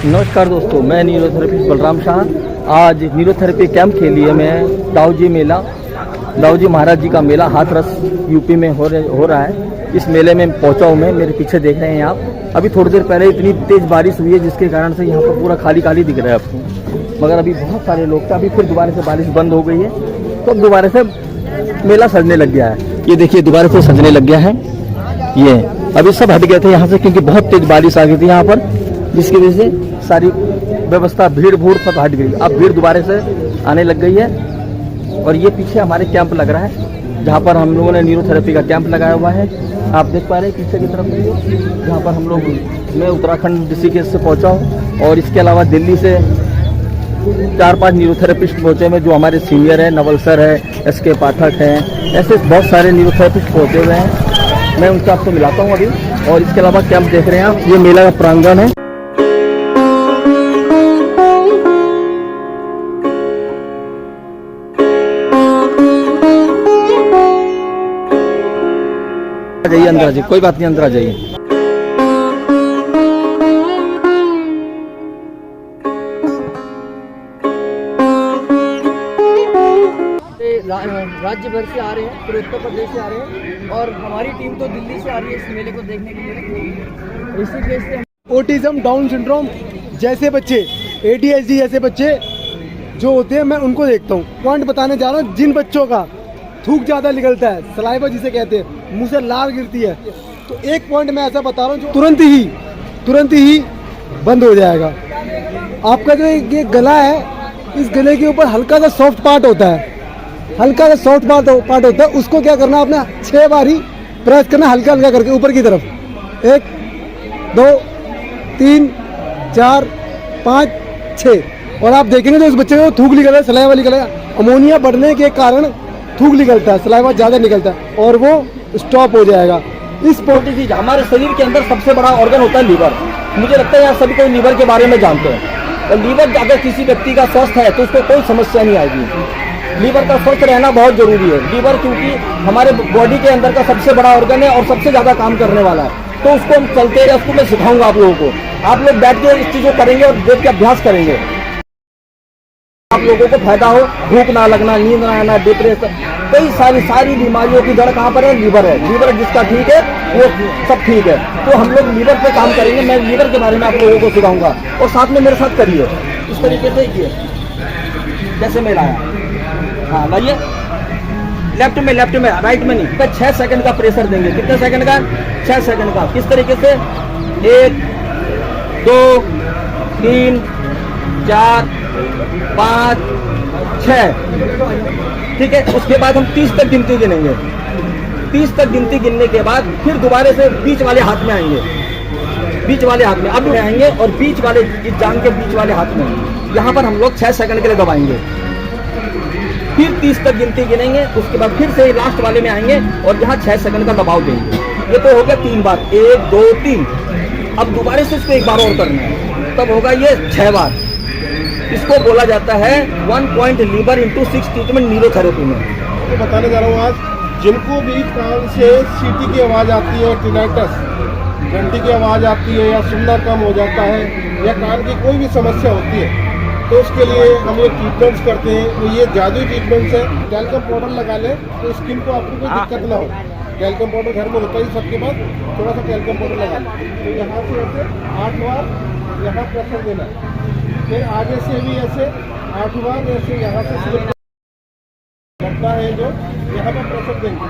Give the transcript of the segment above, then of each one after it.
नमस्कार दोस्तों, मैं न्यूरोथेरेपिस्ट बलराम शाह। आज न्यूरोथेरेपी कैंप के लिए मैं दाऊजी महाराज जी का मेला हाथरस यूपी में हो रहा है। इस मेले में पहुंचा हूँ मैं। मेरे पीछे देख रहे हैं आप। अभी थोड़ी देर पहले इतनी तेज़ बारिश हुई है जिसके कारण से यहाँ पर पूरा खाली खाली दिख रहा है आपको, मगर अभी बहुत सारे लोग थे। अभी फिर दोबारा से बारिश बंद हो गई है तो अब दोबारा से मेला सजने लग गया है। ये देखिए दोबारा से सजने लग गया है। ये अभी सब हट गए थे यहाँ से क्योंकि बहुत तेज़ बारिश आ गई थी यहाँ पर, जिसकी वजह से सारी व्यवस्था भीड़ सब हट गई। अब भीड़ दोबारा से आने लग गई है। और ये पीछे हमारे कैंप लग रहा है जहाँ पर हम लोगों ने न्यूरोथेरेपी का कैंप लगाया हुआ है। आप देख पा रहे हैं पीछे की तरफ में, जहाँ पर मैं उत्तराखंड ऋषिकेश से पहुँचा हूँ और इसके अलावा दिल्ली से 4-5 न्यूरोथेरेपिस्ट पहुँचे हुए जो हमारे सीनियर हैं। नवल सर है, SK पाठक हैं, ऐसे बहुत सारे न्यूरोथेरेपिस्ट पहुँचे हुए हैं। मैं उनसे आपको मिलाता हूँ अभी। और इसके अलावा कैंप देख रहे हैं आप, ये मेला का प्रांगण है। जाइए अंदर आ जाइए, कोई बात नहीं, अंदर आ जाइए। राज्य भर से आ रहे हैं, फिर उत्तर प्रदेश से आ रहे हैं और हमारी टीम तो दिल्ली से आ रही है इस मेले को देखने के लिए। ऋषिकेश से ऑटिज्म, डाउन सिंड्रोम जैसे बच्चे, ADHD जैसे बच्चे जो होते हैं, मैं उनको देखता हूँ। पॉइंट बताने जा रहा हूँ। जिन बच्चों का थूक ज़्यादा निकलता है, सलाइवा जिसे कहते हैं, मुंह से लार गिरती है, तो एक पॉइंट मैं ऐसा बता रहा हूँ जो तुरंत ही बंद हो जाएगा। आपका जो ये गला है, इस गले के ऊपर हल्का सा सॉफ्ट पार्ट होता है, उसको क्या करना, आपने 6 बार ही प्रेस करना, हल्का हल्का करके ऊपर की तरफ। 1 2 3 4 5 6। और आप देखेंगे तो उस बच्चे को थूक निकल रहा है, सलाइवा निकल रहा है। अमोनिया बढ़ने के कारण थूक निकलता है, सलाइवा ज़्यादा निकलता है और वो स्टॉप हो जाएगा। इस डिजीज हमारे शरीर के अंदर सबसे बड़ा ऑर्गन होता है लीवर। मुझे लगता है यहाँ सभी कोई लीवर के बारे में जानते हैं। और लीवर अगर किसी व्यक्ति का स्वस्थ है तो उसको कोई समस्या नहीं आएगी। लीवर का स्वस्थ रहना बहुत जरूरी है। लीवर क्योंकि हमारे बॉडी के अंदर का सबसे बड़ा ऑर्गन है और सबसे ज़्यादा काम करने वाला है। तो उसको हम चलते रहे, उसको मैं सिखाऊंगा आप लोगों को। आप लोग बैठ के इस चीज़ को करेंगे और देख के अभ्यास करेंगे, आप लोगों को फायदा हो। भूख ना लगना, नींद ना आना, डिप्रेशन, कई सारी बीमारियों की जड़ कहाँ पर है? लीवर है। लीवर जिसका ठीक है वो सब ठीक है। तो हम लोग लीवर पे काम करेंगे। मैं लीवर के बारे में आप लोगों को सिखाऊंगा और साथ में मेरे साथ करिए। इस तरीके से किए जैसे मैं लाया। हाँ लाइए, लेफ्ट में, राइट में नहीं। 6 सेकंड का प्रेशर देंगे। कितने सेकंड का? 6 सेकंड का। किस तरीके से? 1 2 3 4 5 6। ठीक है। उसके बाद हम 30 तक गिनती गिनेंगे। 30 तक गिनती गिनने के बाद फिर दोबारा से बीच वाले हाथ में आएंगे। बीच वाले हाथ में अब आएंगे और बीच वाले, इस जांग के बीच वाले हाथ में यहाँ पर हम लोग 6 सेकंड के लिए दबाएंगे। फिर 30 तक गिनती गिनेंगे। उसके बाद फिर से लास्ट वाले में आएंगे और यहाँ 6 सेकंड का दबाव देंगे। ये तो हो गया 3 बार। 1 2 3। अब दोबारा से इसको एक बार और करना है, तब होगा ये 6 बार। इसको बोला जाता है 1 point liver into 6 treatment neurotherapy में। तो बताने जा रहा हूँ आज, जिनको भी कान से सीटी की आवाज़ आती है, टिनाइटस, घंटी की आवाज़ आती है, या सुनना कम हो जाता है, या कान की कोई भी समस्या होती है, तो उसके लिए हम ये ट्रीटमेंट्स करते हैं। तो ये जादुई ट्रीटमेंट्स है। टैल्कम पाउडर लगा लें तो स्किन को आपको कोई दिक्कत ना हो। टैल्कम पाउडर घर में होता ही सबके पास, थोड़ा सा टैल्कम पाउडर लगा लें। तो यहाँ से ऐसे 8 बार यहाँ प्रेशर देना है। फिर आगे से भी ऐसे 8 बार ऐसे यहाँ से स्लिप करता है जो यहाँ पर प्रेशर देंगे।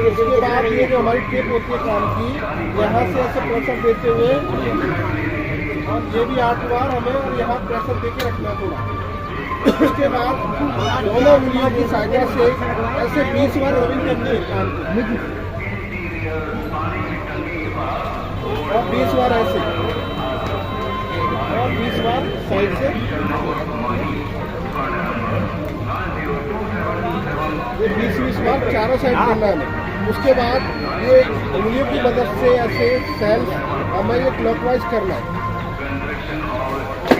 उसके बाद ये जो हमारी टिप होती है कान की, यहाँ से ऐसे प्रेशर देते हुए, और ये भी 8 बार हमें और यहाँ प्रेशर देके रखना थोड़ा। उसके बाद दोनों उंगलियों की सहायता से ऐसे 20 बार रबिंग करनी है कान की, और 20 बार ऐसे, और 20 बार साइड से। ये 20-20 बार चारों साइड करना है। उसके बाद ये उंगलियों की मदद से ऐसे सेल्फ हमें ये क्लॉकवाइज करना है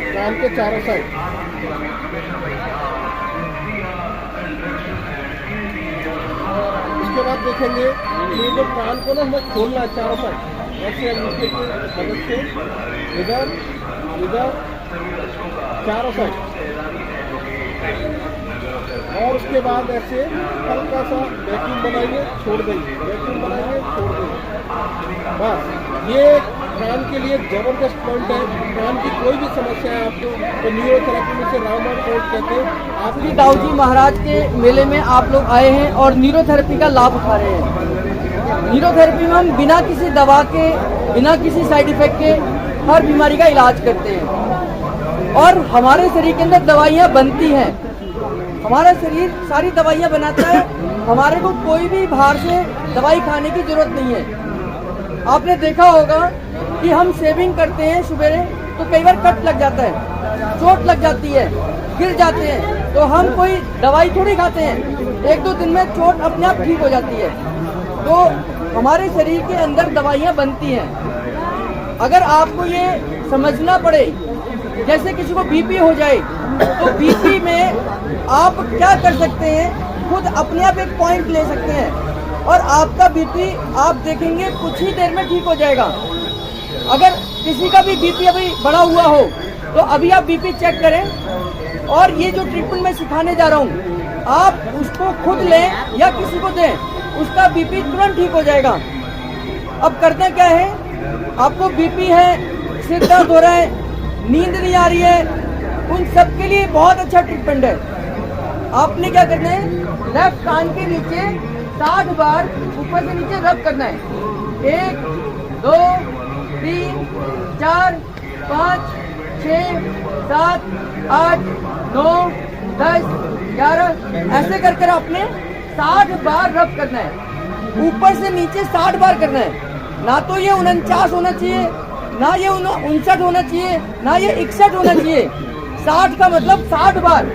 कान के चारों साइड। उसके बाद देखेंगे ये जो कान को ना हमें खोलना है चारों साइड, ऐसे अंगूठे की मदद से इधर इधर चारों साइड, और उसके बाद ऐसे हल्का सा वैक्यूम बनाइए, छोड़ देंगे, वैक्यूम बनाइए, छोड़ देंगे। बस ये कान के लिए जबरदस्त पॉइंट है। कान की कोई भी समस्या है आपको तो न्यूरोथेरेपी में से रामबाण पॉइंट कहते हैं। आपकी दाऊजी महाराज के मेले में आप लोग आए हैं और न्यूरोथेरेपी का लाभ उठा रहे हैं। न्यूरोथेरेपी में हम बिना किसी दवा के, बिना किसी साइड इफेक्ट के हर बीमारी का इलाज करते हैं और हमारे शरीर के अंदर दवाइयाँ बनती हैं। हमारा शरीर सारी दवाइयाँ बनाता है, हमारे को कोई भी बाहर से दवाई खाने की जरूरत नहीं है। आपने देखा होगा कि हम शेविंग करते हैं सुबह तो कई बार कट लग जाता है, चोट लग जाती है, गिर जाते हैं, तो हम कोई दवाई थोड़ी खाते हैं, 1-2 दिन में चोट अपने आप ठीक हो जाती है। तो हमारे शरीर के अंदर दवाइयाँ बनती हैं। अगर आपको ये समझना पड़े, जैसे किसी को बीपी हो जाए तो बीपी में आप क्या कर सकते हैं, खुद अपने आप एक पॉइंट ले सकते हैं और आपका बीपी आप देखेंगे कुछ ही देर में ठीक हो जाएगा। अगर किसी का भी बीपी अभी बढ़ा हुआ हो तो अभी आप बीपी चेक करें और ये जो ट्रीटमेंट मैं सिखाने जा रहा हूँ आप उसको खुद लें या किसी को दें, उसका बीपी तुरंत ठीक हो जाएगा। अब करना क्या है, आपको बीपी है, सिर दर्द हो रहा है, नींद नहीं आ रही है, उन सब के लिए बहुत अच्छा ट्रीटमेंट है। आपने क्या करना है, लेफ्ट कान के नीचे 60 बार ऊपर से नीचे रब करना है। 1 2 3 4 5 6 7 8 9 10 11 ऐसे कर कर आपने 60 बार रब करना है। ऊपर से नीचे 60 बार करना है। ना तो ये 49 होना चाहिए, ना ये 59 होना चाहिए, ना ये 61 होना चाहिए। 60 का मतलब 60 बार।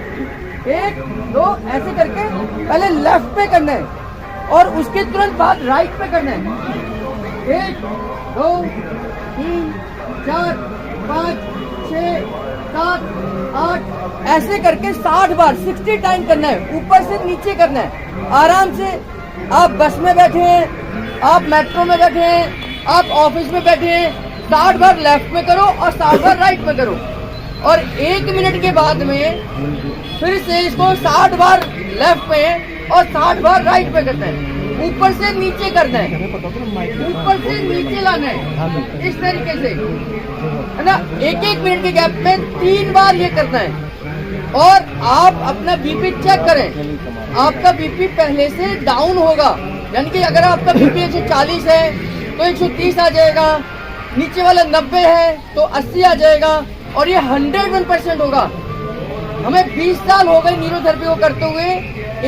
1 2 ऐसे करके पहले लेफ्ट पे करना है और उसके तुरंत बाद राइट पे करना है। 1 2 3 4 5 6 7 8 ऐसे करके 60 बार 60 टाइम करना है। ऊपर से नीचे करना है आराम से। आप बस में बैठे हैं, आप मेट्रो में बैठे हैं, आप ऑफिस में बैठे हैं, 60 बार लेफ्ट में करो और 60 बार राइट में करो और 1 मिनट के बाद में फिर से इसको 60 बार लेफ्ट में और 60 बार राइट में करना है। ऊपर से नीचे करना है, ऊपर से नीचे लाना है, इस तरीके से, है ना। 1-1 मिनट के गैप में 3 बार ये करना है। और आप अपना बीपी चेक करें, आपका बीपी पहले से डाउन होगा, यानी कि अगर आपका बीपी 140 है तो 130 आ जाएगा, नीचे वाला 90 है तो 80 आ जाएगा और ये 101% होगा। हमें 20 साल हो गए न्यूरोथेरेपी को करते हुए,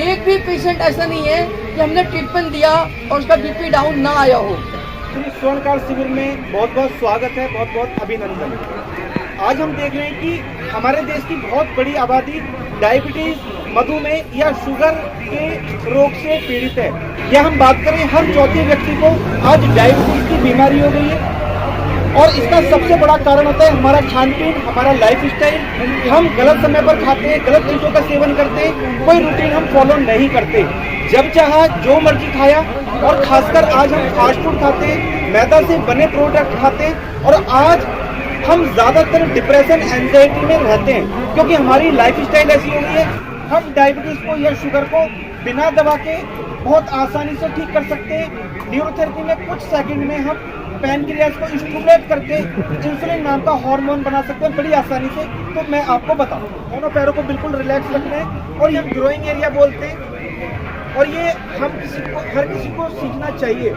एक भी पेशेंट ऐसा नहीं है कि हमने ट्रीटमेंट दिया और उसका बीपी डाउन ना आया हो। स्वर्णकाल शिविर में बहुत बहुत स्वागत है, बहुत बहुत अभिनंदन। आज हम देख रहे हैं कि हमारे देश की बहुत बड़ी आबादी डायबिटीज, मधुमेह या शुगर के रोग से पीड़ित है। या हम बात करें, हर चौथे व्यक्ति को आज डायबिटीज की बीमारी हो गई है और इसका सबसे बड़ा कारण होता है हमारा खान पीन, हमारा लाइफ स्टाइल। हम गलत समय पर खाते हैं, गलत चीज़ों का सेवन करते हैं, कोई रूटीन हम फॉलो नहीं करते, जब चाहा जो मर्जी खाया। और खासकर आज हम फास्ट फूड खाते हैं, मैदा से बने प्रोडक्ट खाते हैं और आज हम ज़्यादातर डिप्रेशन, एंजाइटी में रहते हैं क्योंकि हमारी लाइफ स्टाइल ऐसी हो गई है। हम डायबिटीज़ को या शुगर को बिना दवा के बहुत आसानी से ठीक कर सकते हैं। न्यूरोथेरेपी में कुछ सेकंड में हम पैनक्रियाज को स्टिमुलेट करके इंसुलिन नाम का हार्मोन बना सकते हैं बड़ी आसानी से। तो मैं आपको बताऊं, दोनों पैरों को बिल्कुल रिलैक्स रखना है और ये हम ग्रोइंग एरिया बोलते हैं और ये हम हर किसी को सीखना चाहिए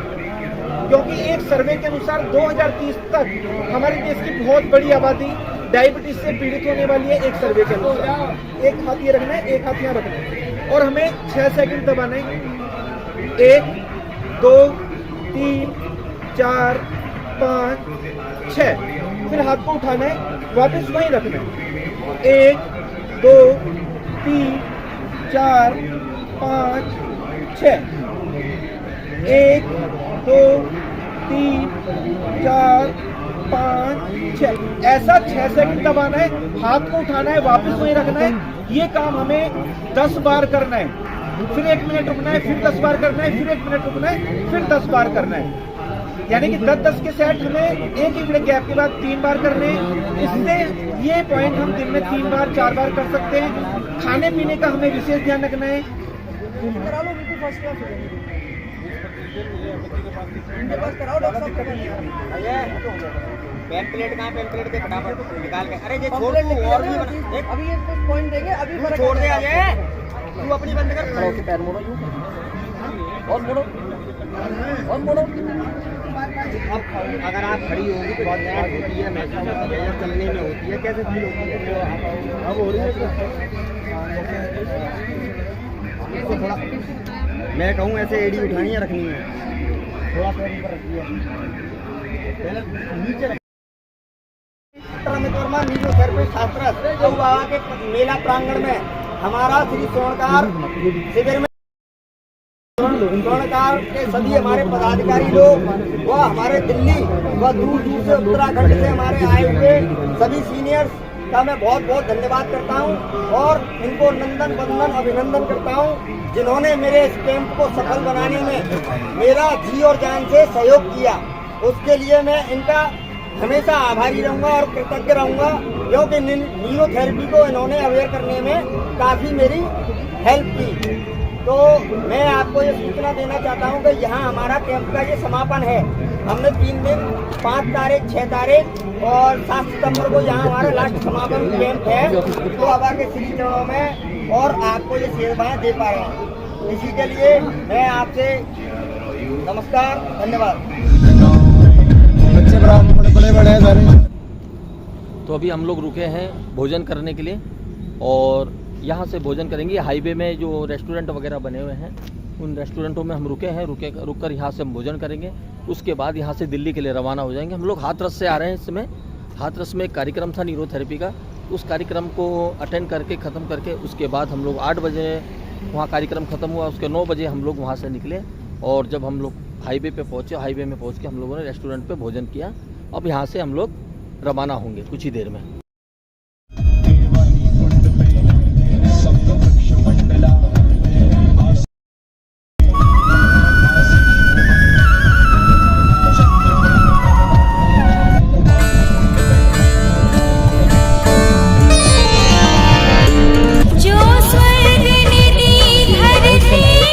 क्योंकि एक सर्वे के अनुसार 2030 तक हमारे देश की बहुत बड़ी आबादी डायबिटीज से पीड़ित होने वाली है। एक सर्वे के अनुसार एक हाथ ये रखना है, एक हाथ यहाँ रखना है और हमें 6 सेकंड दबाना है। 1 2 3 4 5 6 फिर हाथ को उठाना है, वापस वहीं रखना है। 1 2 3 4 5 6 1 2 3 4 5 6 ऐसा 6 सेकंड दबाना है, हाथ को उठाना है, वापस वहीं रखना है। ये काम हमें 10 बार करना है। फिर 1 मिनट रुकना है, फिर 10 बार करना है, फिर 1 मिनट रुकना है, फिर 10 बार करना है। यानी कि 10-10 के सेट हमें 1 मिनट गैप के बाद 3 बार करने हैं। इससे ये पॉइंट हम दिन में 3 बार 4 बार कर सकते हैं। खाने पीने का हमें विशेष ध्यान रखना है। करा लो, बिल्कुल फर्स्ट क्लास हो जाएगी। इनके पास कराओ डॉक्टर साहब को। पेम्पलेट कहाँ, पेम्पलेट के फटाफट निकाल के, अरे ये छोड़ कंप्लेंट तू लिख और के भी दे बना, दो। देख अभी ये कुछ पॉइंट देंगे, अभी फर्क छोड़ दे आ अजय, जाएगा। तू अपनी बंद कर। खड़े होके पैर मोड़ो यूं। और मोड़ो और मोड़ो। अब अगर आप खड़ी होगी तो बहुत दर्द होती है, महसूस होती है, या चलने में होती है, कैसे फील होती है? अब हो रही है तो थोड़ा, मैं कहूँ ऐसे एड़ी उठानी है, रखनी है, थोड़ा पैर ऊपर रखिए, पहले नीचे नीरोथेरेपी शास्त्र जो बाबा के मेला प्रांगण में हमारा श्री स्वर्णकार शिविर में स्वर्णकार के सभी हमारे पदाधिकारी लोग व हमारे दिल्ली व दूर दूर से उत्तराखंड से हमारे आए हुए सभी सीनियर्स का मैं बहुत बहुत धन्यवाद करता हूं और इनको नंदन वंदन अभिनंदन करता हूं, जिन्होंने मेरे इस कैंप को सफल बनाने में मेरा जी और जान से सहयोग किया। उसके लिए मैं इनका हमेशा आभारी रहूंगा और कृतज्ञ रहूंगा, क्योंकि नीरोथेरेपी को इन्होंने अवेयर करने में काफ़ी मेरी हेल्प की। तो मैं आपको ये सूचना देना चाहता हूं कि यहाँ हमारा कैंप का ये समापन है। हमने 3 दिन 5 तारीख 6 तारीख और 7 सितंबर को यहाँ हमारा लास्ट समापन कैंप है, तो बाबा के श्री चरणों में और आपको ये सेवाएं दे पा रहे हैं। इसी के लिए मैं आपसे नमस्कार, धन्यवाद। बच्चे बड़े बड़े हैं सारे। तो अभी हम लोग रुके हैं भोजन करने के लिए और यहाँ से भोजन करेंगे। हाईवे में जो रेस्टोरेंट वगैरह बने हुए हैं उन रेस्टोरेंटों में हम रुक कर यहाँ से हम भोजन करेंगे। उसके बाद यहाँ से दिल्ली के लिए रवाना हो जाएंगे। हम लोग हाथरस से आ रहे हैं। इस समय हाथरस में एक कार्यक्रम था नीरोथेरेपी का, उस कार्यक्रम को अटेंड करके ख़त्म करके उसके बाद हम लोग 8 बजे वहाँ कार्यक्रम ख़त्म हुआ, उसके 9 बजे हम लोग वहाँ से निकले और जब हम लोग हाईवे पे पहुँचे, हाईवे में पहुँच के हम लोगों ने रेस्टोरेंट पे भोजन किया। अब यहाँ से हम लोग रवाना होंगे कुछ ही देर में।